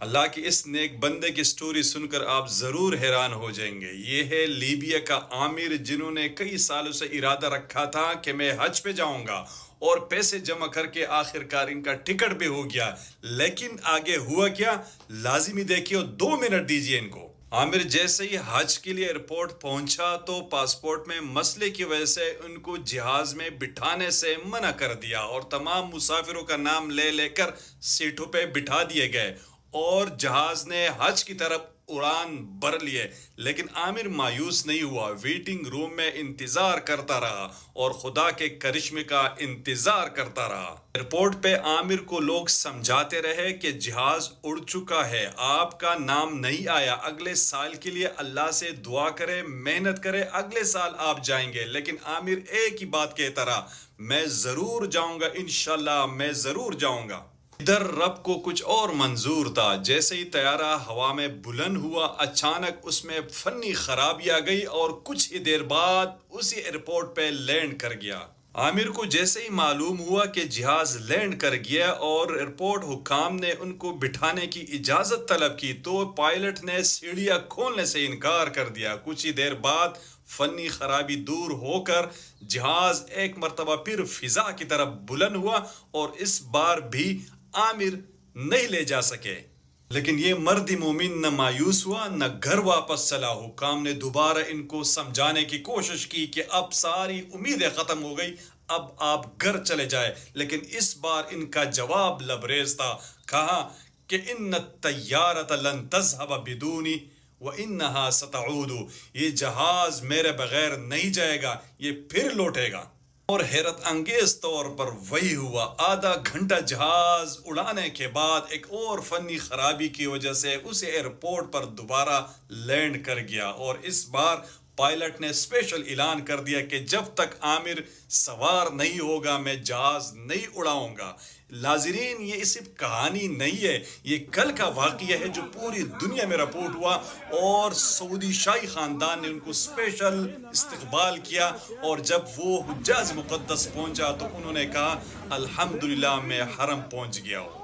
اللہ کی اس نیک بندے کی سٹوری سن کر آپ ضرور حیران ہو جائیں گے۔ یہ ہے لیبیا کا عامر، جنہوں نے کئی سالوں سے ارادہ رکھا تھا کہ میں حج پہ جاؤں گا، اور پیسے جمع کر کے آخر کار ان کا ٹکٹ بھی ہو گیا۔ لیکن آگے ہوا کیا، لازمی دیکھیے، 2 منٹ دیجیے ان کو۔ عامر جیسے ہی حج کے لیے ایئرپورٹ پہنچا تو پاسپورٹ میں مسئلے کی وجہ سے ان کو جہاز میں بٹھانے سے منع کر دیا، اور تمام مسافروں کا نام لے لے کر سیٹوں پہ بٹھا دیے گئے، اور جہاز نے حج کی طرف اڑان بھر لیے۔ لیکن عامر مایوس نہیں ہوا، ویٹنگ روم میں انتظار کرتا رہا اور خدا کے کرشمے کا انتظار کرتا رہا۔ ایئرپورٹ پہ عامر کو لوگ سمجھاتے رہے کہ جہاز اڑ چکا ہے، آپ کا نام نہیں آیا، اگلے سال کے لیے اللہ سے دعا کرے، محنت کرے، اگلے سال آپ جائیں گے۔ لیکن عامر ایک ہی بات کہتا رہا، میں ضرور جاؤں گا، انشاءاللہ میں ضرور جاؤں گا۔ ادھر رب کو کچھ اور منظور تھا۔ جیسے ہی طیارہ ہوا میں بلند ہوا، اچانک اس میں فنی خرابی آ گئی اور کچھ ہی دیر بعد اسی ایئرپورٹ پہ لینڈ کر گیا۔ عامر کو جیسے ہی معلوم ہوا کہ جہاز لینڈ کر گیا اور ایئرپورٹ حکام نے ان کو بٹھانے کی اجازت طلب کی، تو پائلٹ نے سیڑھیاں کھولنے سے انکار کر دیا۔ کچھ ہی دیر بعد فنی خرابی دور ہو کر جہاز ایک مرتبہ پھر فضا کی طرف بلند ہوا، اور اس بار بھی عامر نہیں لے جا سکے۔ لیکن یہ مرد مومن نہ مایوس ہوا، نہ گھر واپس چلا۔ حکام نے دوبارہ ان کو سمجھانے کی کوشش کی کہ اب ساری امیدیں ختم ہو گئی، اب آپ گھر چلے جائے۔ لیکن اس بار ان کا جواب لبریز تھا۔ کہا کہ ان الطیارۃ لن تذهب بدونی وانہا ستعود، یہ جہاز میرے بغیر نہیں جائے گا، یہ پھر لوٹے گا۔ اور حیرت انگیز طور پر وہی ہوا۔ آدھا گھنٹہ جہاز اڑانے کے بعد ایک اور فنی خرابی کی وجہ سے اسے ایئرپورٹ پر دوبارہ لینڈ کر گیا، اور اس بار پائلٹ نے اسپیشل اعلان کر دیا کہ جب تک عامر سوار نہیں ہوگا میں جہاز نہیں اڑاؤں گا۔ ناظرین، یہ صرف کہانی نہیں ہے، یہ کل کا واقعہ ہے جو پوری دنیا میں رپورٹ ہوا، اور سعودی شاہی خاندان نے ان کو اسپیشل استقبال کیا، اور جب وہ حجاز مقدس پہنچا تو انہوں نے کہا الحمدللہ میں حرم پہنچ گیا ہوں۔